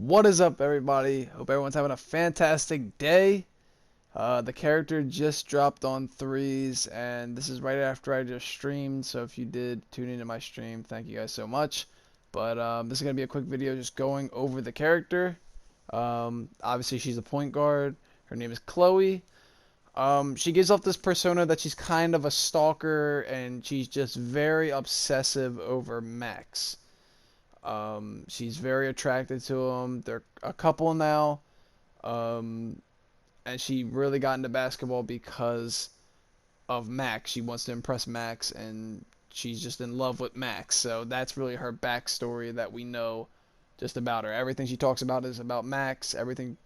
What is up, everybody? Hope everyone's having a fantastic day. The character just dropped on threes, and this is right after I just streamed. So if you did tune into my stream, thank you guys so much. But this is gonna be a quick video just going over the character. Obviously, she's a point guard. Her name is Chloe. She gives off this persona that she's kind of a stalker, and she's just very obsessive over Max. She's very attracted to him. They're a couple now. Um, and she really got into basketball because of Max. She wants to impress Max, and she's just in love with Max. So that's really her backstory that we know just about her. Everything she talks about is about Max. Everything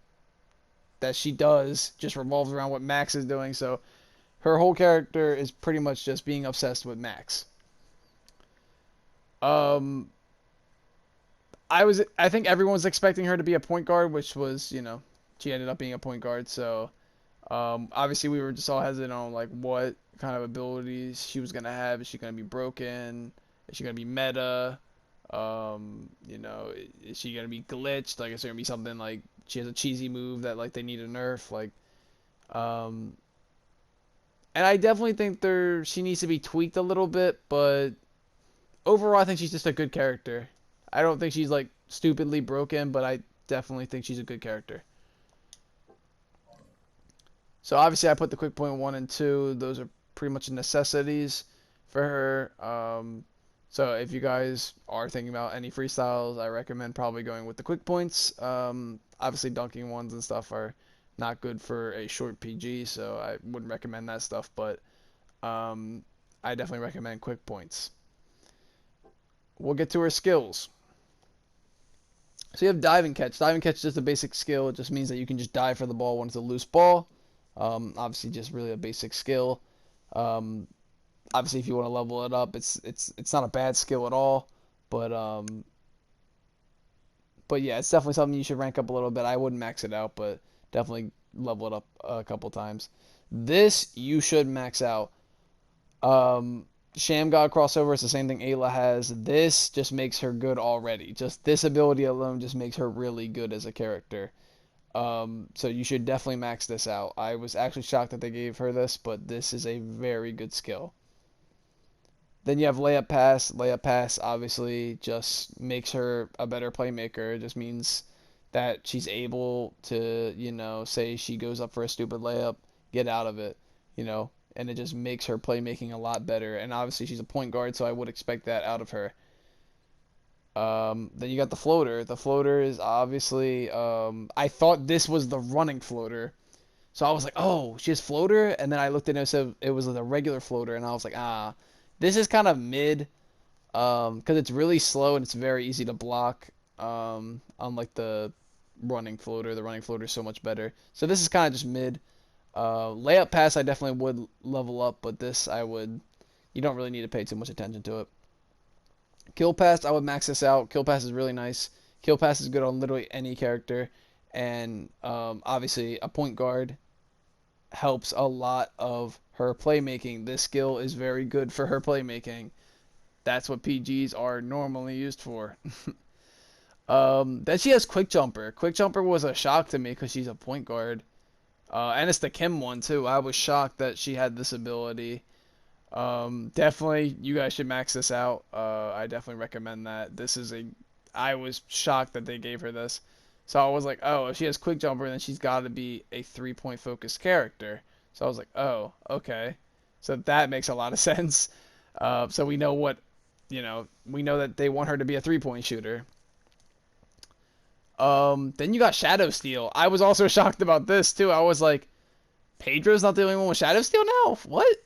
that she does just revolves around what Max is doing. So her whole character is pretty much just being obsessed with Max. Um, I think everyone was expecting her to be a point guard, which was, she ended up being a point guard. So, obviously we were just all hesitant on like what kind of abilities she was gonna have. Is she gonna be broken? Is she gonna be meta? Is she gonna be glitched? Like, is there gonna be something like she has a cheesy move that like they need a nerf? Like, um, and I definitely think she needs to be tweaked a little bit, but overall I think she's just a good character. I don't think she's like stupidly broken, but I definitely think she's a good character. So obviously I put the quick point 1 and 2. Those are pretty much necessities for her. So if you guys are thinking about any freestyles, I recommend probably going with the quick points. Obviously dunking ones and stuff are not good for a short PG, so I wouldn't recommend that stuff, but I definitely recommend quick points. We'll get to her skills. So you have dive and catch. Dive and catch is just a basic skill. It just means that you can just dive for the ball when it's a loose ball. Obviously, just really a basic skill. Um, Obviously, if you want to level it up, it's not a bad skill at all. But but yeah, it's definitely something you should rank up a little bit. I wouldn't max it out, but definitely level it up a couple times. This you should max out. Sham God crossover is the same thing Ayla has. This just makes her good already. Just this ability alone just makes her really good as a character. So you should definitely max this out. I was actually shocked that they gave her this, but this is a very good skill. Then you have Layupass. Layupass obviously just makes her a better playmaker. It just means that she's able to, say she goes up for a stupid layup, get out of it, and it just makes her playmaking a lot better. And obviously she's a point guard, so I would expect that out of her. Then you got the floater. The floater is obviously, I thought this was the running floater. So I was like, oh, she has floater? And then I looked at it and it said it was the regular floater. And I was like, this is kind of mid, because it's really slow and it's very easy to block, unlike the running floater. The running floater is so much better. So this is kind of just mid. Layupass I definitely would level up, but this you don't really need to pay too much attention to it. Kill Pass, I would max this out. Kill Pass is really nice. Kill Pass is good on literally any character. And obviously, a point guard helps a lot of her playmaking. This skill is very good for her playmaking. That's what PGs are normally used for. Then she has Quick Jumper. Quick Jumper was a shock to me because she's a point guard. And it's the Kim one, too. I was shocked that she had this ability. Definitely, you guys should max this out. I definitely recommend that. I was shocked that they gave her this. So I was like, oh, if she has quick jumper, then she's got to be a 3-point focused character. So I was like, oh, okay. So that makes a lot of sense. So we know we know that they want her to be a 3-point shooter. Then you got Shadow Steel. I was also shocked about this too. I was like, Pedro's not the only one with Shadow Steel now? What?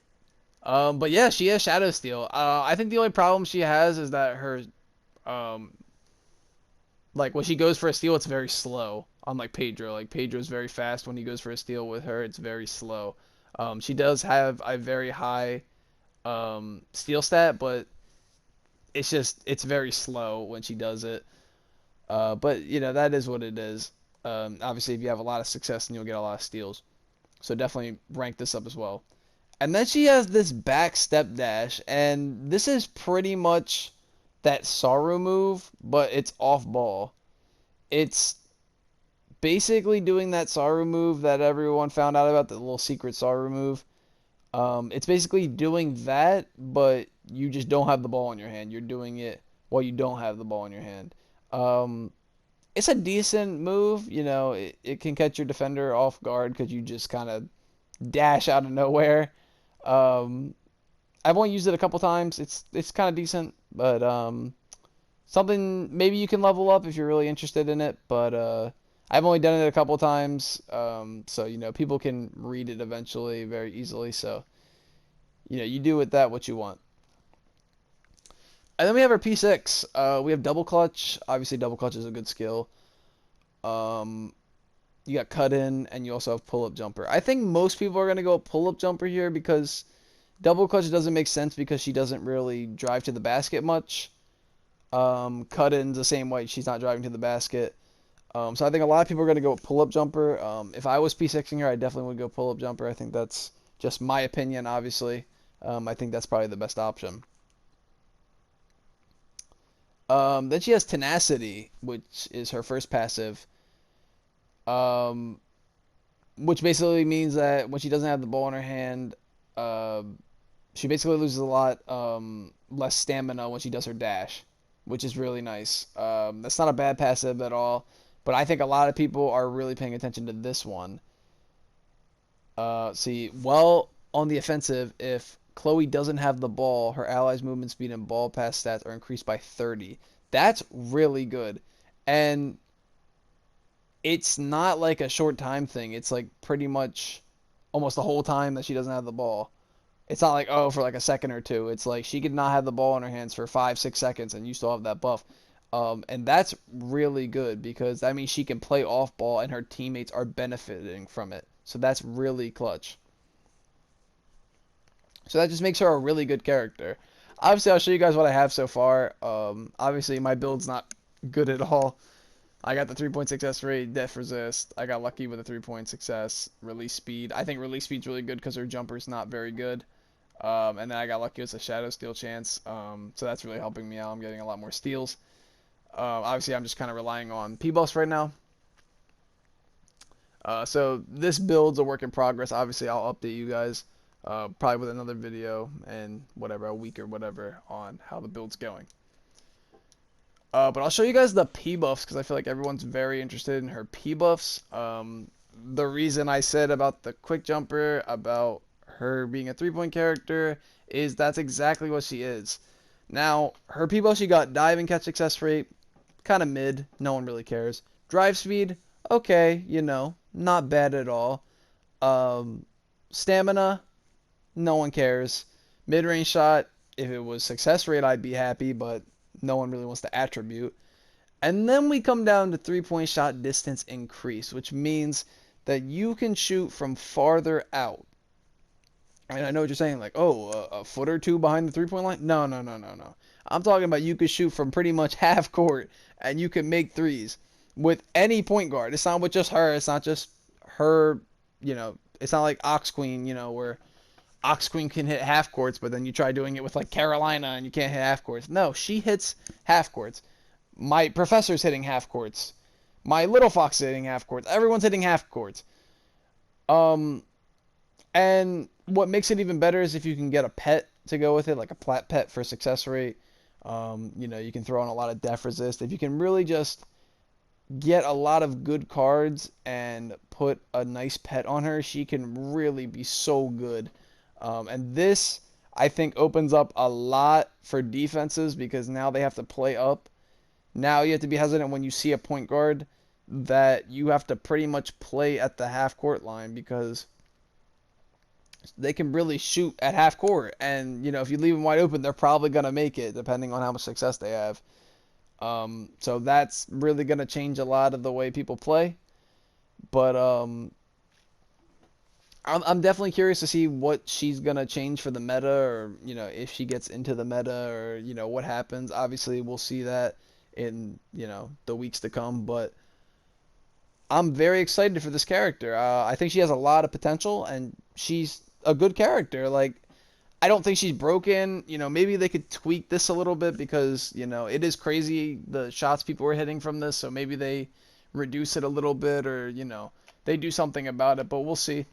But yeah, she has Shadow Steel. I think the only problem she has is that her, like when she goes for a steal, it's very slow. Unlike Pedro, like Pedro's very fast when he goes for a steal. With her, it's very slow. She does have a very high, steal stat, but it's very slow when she does it. But that is what it is. Obviously, if you have a lot of success, then you'll get a lot of steals. So definitely rank this up as well. And then she has this back step dash, and this is pretty much that Saru move, but it's off ball. It's basically doing that Saru move that everyone found out about, the little secret Saru move. It's basically doing that, but you just don't have the ball in your hand. You're doing it while you don't have the ball in your hand. Um, it's a decent move. It can catch your defender off guard because you just kind of dash out of nowhere. Um, I've only used it a couple times. It's kind of decent, but something maybe you can level up if you're really interested in it. But I've only done it a couple times, so people can read it eventually very easily. So you do with that what you want. And then we have our P6. We have double clutch. Obviously, double clutch is a good skill. Um, you got cut in, and you also have pull up jumper. I think most people are gonna go pull up jumper here because double clutch doesn't make sense because she doesn't really drive to the basket much. Cut in's the same way. She's not driving to the basket. So I think a lot of people are going to go pull up jumper. If I was P6ing her, I definitely would go pull up jumper. I think that's just my opinion, obviously. I think that's probably the best option. Then she has Tenacity, which is her first passive. Um, which basically means that when she doesn't have the ball in her hand, uh, she basically loses a lot less stamina when she does her dash, which is really nice. That's not a bad passive at all, but I think a lot of people are really paying attention to this one. See, well, on the offensive, if Chloe doesn't have the ball, her allies' movement speed and ball pass stats are increased by 30. That's really good. And it's not like a short time thing. It's like pretty much almost the whole time that she doesn't have the ball. It's not like, oh, for like a second or two. It's like she could not have the ball in her hands for 5, 6 seconds and you still have that buff. And that's really good because that means she can play off ball and her teammates are benefiting from it. So that's really clutch. So that just makes her a really good character. Obviously, I'll show you guys what I have so far. Obviously, my build's not good at all. I got the 3-point success rate, def resist. I got lucky with a 3-point success, release speed. I think release speed's really good because her jumper's not very good. And then I got lucky with a shadow steal chance. So that's really helping me out. I'm getting a lot more steals. Obviously, I'm just kind of relying on P-buffs right now. So this build's a work in progress. Obviously, I'll update you guys probably with another video and whatever, a week or whatever on how the build's going. But I'll show you guys the P-buffs because I feel like everyone's very interested in her P-buffs. The reason I said about the quick jumper, about her being a 3-point character, is that's exactly what she is. Now, her P-buff, she got dive and catch success rate, kind of mid, no one really cares. Drive speed, okay, not bad at all. Stamina, no one cares. Mid-range shot, if it was success rate, I'd be happy, but no one really wants to attribute. And then we come down to 3-point shot distance increase, which means that you can shoot from farther out. And I know what you're saying, like, oh, a foot or two behind the 3-point line? No, no, no, no, no. I'm talking about you could shoot from pretty much half court, and you can make threes with any point guard. It's not with just her. It's not just her, it's not like Ox Queen, where Ox Queen can hit half courts, but then you try doing it with like Carolina and you can't hit half courts. No, she hits half courts. My professor's hitting half courts. My little fox is hitting half courts. Everyone's hitting half courts. And what makes it even better is if you can get a pet to go with it, like a plat pet for success rate. You can throw in a lot of def resist. If you can really just get a lot of good cards and put a nice pet on her, she can really be so good. And this, I think, opens up a lot for defenses because now they have to play up. Now you have to be hesitant when you see a point guard that you have to pretty much play at the half court line because they can really shoot at half court. And, if you leave them wide open, they're probably going to make it depending on how much success they have. So that's really going to change a lot of the way people play. But I'm definitely curious to see what she's going to change for the meta or, if she gets into the meta or, what happens. Obviously, we'll see that in, the weeks to come. But I'm very excited for this character. I think she has a lot of potential and she's a good character. Like, I don't think she's broken. Maybe they could tweak this a little bit because, it is crazy the shots people were hitting from this. So maybe they reduce it a little bit, or they do something about it, but we'll see.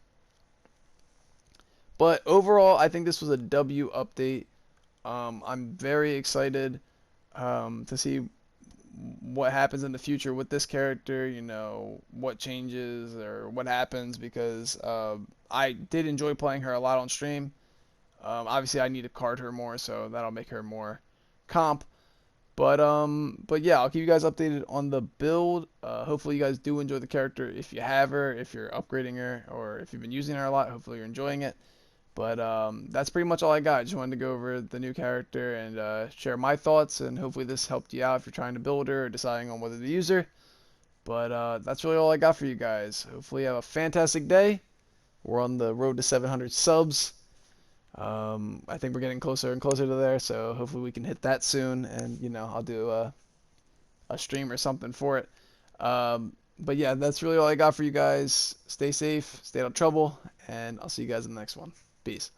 But overall, I think this was a W update. I'm very excited to see what happens in the future with this character, what changes or what happens, because I did enjoy playing her a lot on stream. Obviously, I need to card her more, so that'll make her more comp. But yeah, I'll keep you guys updated on the build. Hopefully, you guys do enjoy the character. If you have her, if you're upgrading her, or if you've been using her a lot, hopefully you're enjoying it. But that's pretty much all I got. Just wanted to go over the new character and share my thoughts, and hopefully this helped you out if you're trying to build her or deciding on whether to use her. But that's really all I got for you guys. Hopefully you have a fantastic day. We're on the road to 700 subs. I think we're getting closer and closer to there, so hopefully we can hit that soon, and I'll do a stream or something for it. But yeah, that's really all I got for you guys. Stay safe, stay out of trouble, and I'll see you guys in the next one. Peace.